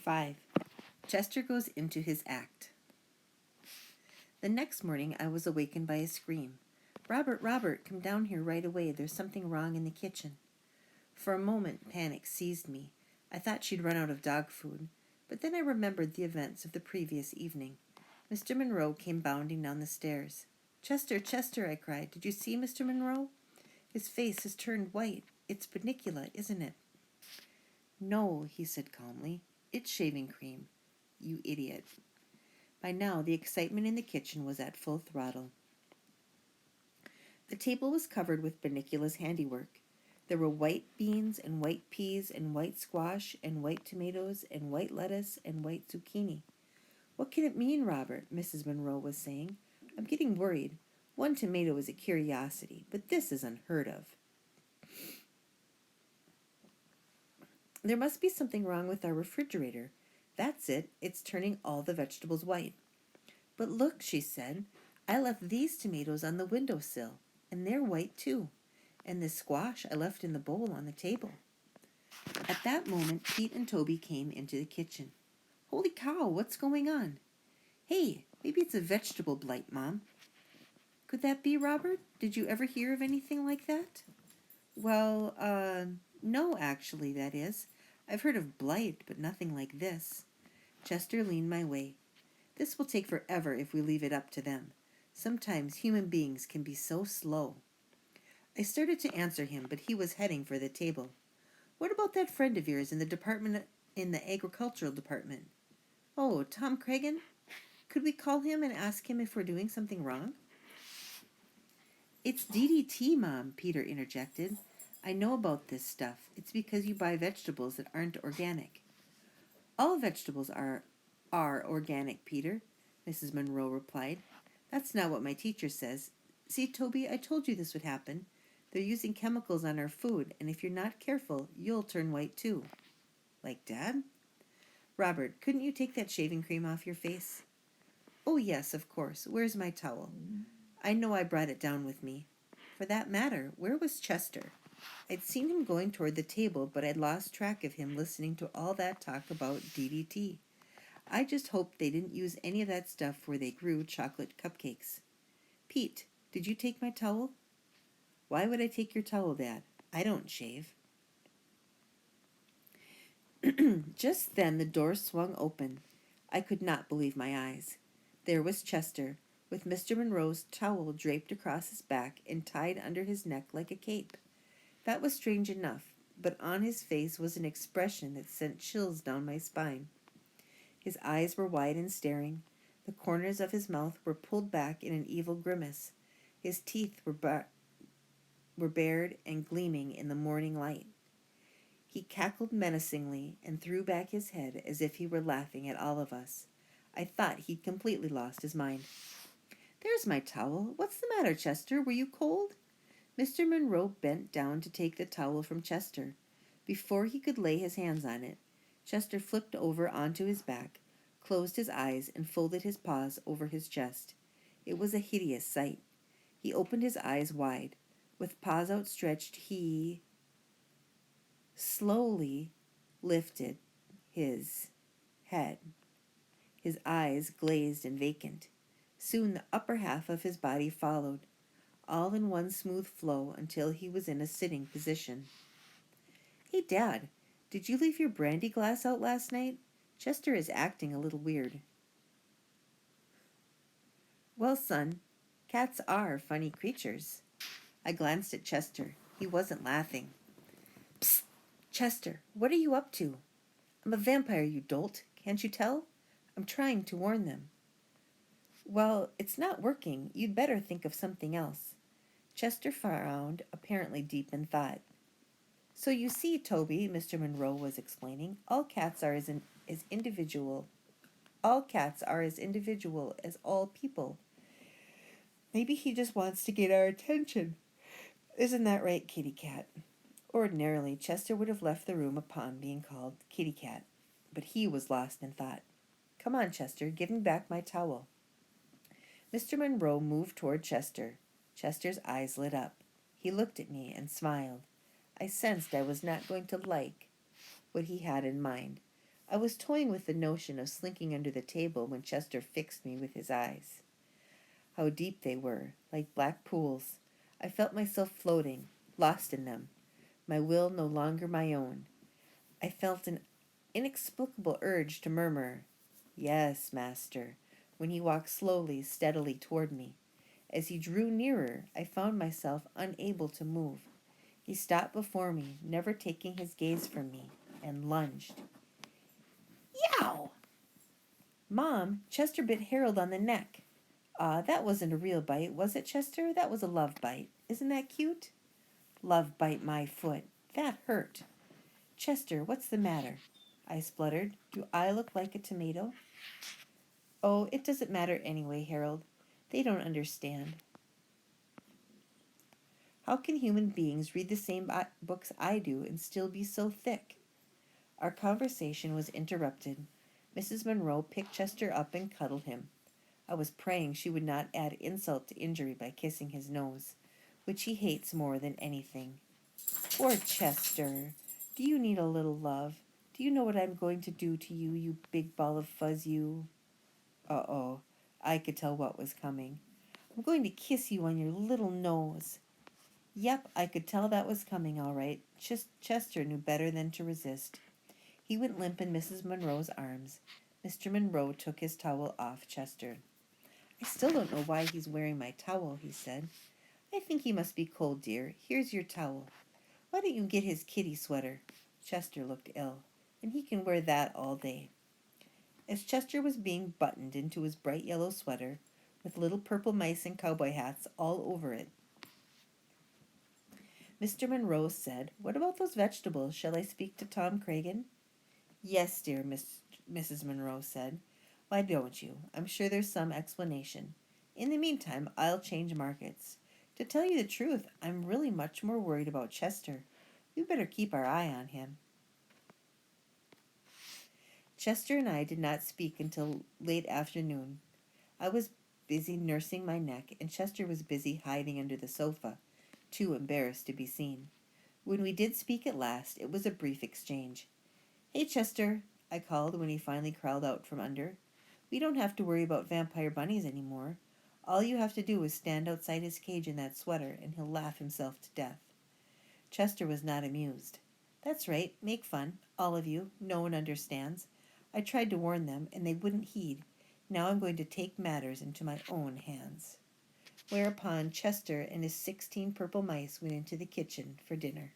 5. Chester goes into his act. The next morning I was awakened by a scream. "Robert, Robert, come down here right away. There's something wrong in the kitchen." For a moment panic seized me. I thought she'd run out of dog food, but then I remembered the events of the previous evening. Mr. Monroe came bounding down the stairs. "Chester, Chester," I cried. "Did you see Mr. Monroe? His face has turned white. It's Bunnicula, isn't it?" "No," he said calmly. "It's shaving cream. You idiot." By now the excitement in the kitchen was at full throttle. The table was covered with Bunnicula's handiwork. There were white beans and white peas and white squash and white tomatoes and white lettuce and white zucchini. "What can it mean, Robert?" Mrs. Monroe was saying. "I'm getting worried. One tomato is a curiosity, but this is unheard of." "There must be something wrong with our refrigerator. That's it. It's turning all the vegetables white." "But look," she said. "I left these tomatoes on the windowsill, and they're white too. And this squash I left in the bowl on the table." At that moment, Pete and Toby came into the kitchen. "Holy cow, what's going on?" "Hey, maybe it's a vegetable blight, Mom." "Could that be, Robert? Did you ever hear of anything like that?" "Well, no, actually, that is. I've heard of blight, but nothing like this." Chester leaned my way. "This will take forever if we leave it up to them. Sometimes human beings can be so slow." I started to answer him, but he was heading for the table. "What about that friend of yours in the agricultural department?" "Oh, Tom Cregan? Could we call him and ask him if we're doing something wrong?" "It's DDT, Mom," Peter interjected. "I know about this stuff. It's because you buy vegetables that aren't organic." "All vegetables are organic, Peter," Mrs. Monroe replied. "That's not what my teacher says. See, Toby, I told you this would happen. They're using chemicals on our food, and if you're not careful, you'll turn white too." "Like Dad?" "Robert, couldn't you take that shaving cream off your face?" "Oh, yes, of course. Where's my towel? I know I brought it down with me." For that matter, where was Chester? I'd seen him going toward the table, but I'd lost track of him listening to all that talk about DDT. I just hoped they didn't use any of that stuff where they grew chocolate cupcakes. "Pete, did you take my towel?" "Why would I take your towel, Dad? I don't shave." Just then the door swung open. I could not believe my eyes. There was Chester, with Mr. Monroe's towel draped across his back and tied under his neck like a cape. That was strange enough, but on his face was an expression that sent chills down my spine. His eyes were wide and staring. The corners of his mouth were pulled back in an evil grimace. His teeth were bared and gleaming in the morning light. He cackled menacingly and threw back his head as if he were laughing at all of us. I thought he'd completely lost his mind. "There's my towel. What's the matter, Chester? Were you cold?" Mr. Monroe bent down to take the towel from Chester. Before he could lay his hands on it, Chester flipped over onto his back, closed his eyes, and folded his paws over his chest. It was a hideous sight. He opened his eyes wide. With paws outstretched, he slowly lifted his head. His eyes glazed and vacant. Soon the upper half of his body followed, all in one smooth flow until he was in a sitting position. "Hey, Dad, did you leave your brandy glass out last night? Chester is acting a little weird." "Well, son, cats are funny creatures." I glanced at Chester. He wasn't laughing. "Psst! Chester, what are you up to?" "I'm a vampire, you dolt. Can't you tell? I'm trying to warn them." "Well, it's not working. You'd better think of something else." Chester frowned, apparently deep in thought. "So you see, Toby," Mr. Monroe was explaining, all cats are as individual as all people. Maybe he just wants to get our attention. Isn't that right, kitty cat?" Ordinarily, Chester would have left the room upon being called kitty cat, but he was lost in thought. "Come on, Chester, give me back my towel." Mr. Monroe moved toward Chester. Chester's eyes lit up. He looked at me and smiled. I sensed I was not going to like what he had in mind, I was toying with the notion of slinking under the table when Chester fixed me with his eyes. How deep they were, like black pools. I felt myself floating, lost in them, my will no longer my own. I felt an inexplicable urge to murmur, "Yes, master," when he walked slowly, steadily toward me. As he drew nearer, I found myself unable to move. He stopped before me, never taking his gaze from me, and lunged. Yow! Mom, Chester bit Harold on the neck. That wasn't a real bite, was it, Chester? That was a love bite. Isn't that cute? Love bite my foot. That hurt. Chester, what's the matter? I spluttered. Do I look like a tomato? Oh, it doesn't matter anyway, Harold. They don't understand. How can human beings read the same books I do and still be so thick? Our conversation was interrupted. Mrs. Munro picked Chester up and cuddled him. I was praying she would not add insult to injury by kissing his nose, which he hates more than anything. Poor Chester. Do you need a little love? Do you know what I'm going to do to you, you big ball of fuzz, you? Uh-oh. I could tell what was coming. I'm going to kiss you on your little nose. Yep, I could tell that was coming, all right. Chester knew better than to resist. He went limp in Mrs. Munro's arms. Mr. Munro took his towel off Chester. I still don't know why he's wearing my towel, he said. I think he must be cold, dear. Here's your towel. Why don't you get his kitty sweater? Chester looked ill, and he can wear that all day. As Chester was being buttoned into his bright yellow sweater, with little purple mice and cowboy hats all over it, Mr. Munro said, "What about those vegetables? Shall I speak to Tom Cragen?" "Yes, dear," Mrs. Munro said. "Why don't you? I'm sure there's some explanation. In the meantime, I'll change markets. To tell you the truth, I'm really much more worried about Chester. We better keep our eye on him." Chester and I did not speak until late afternoon. I was busy nursing my neck, and Chester was busy hiding under the sofa, too embarrassed to be seen. When we did speak at last, it was a brief exchange. "Hey, Chester," I called when he finally crawled out from under. "We don't have to worry about vampire bunnies any more. All you have to do is stand outside his cage in that sweater, and he'll laugh himself to death." Chester was not amused. "That's right, make fun, all of you. No one understands. I tried to warn them, and they wouldn't heed. Now I'm going to take matters into my own hands." Whereupon Chester and his 16 purple mice went into the kitchen for dinner.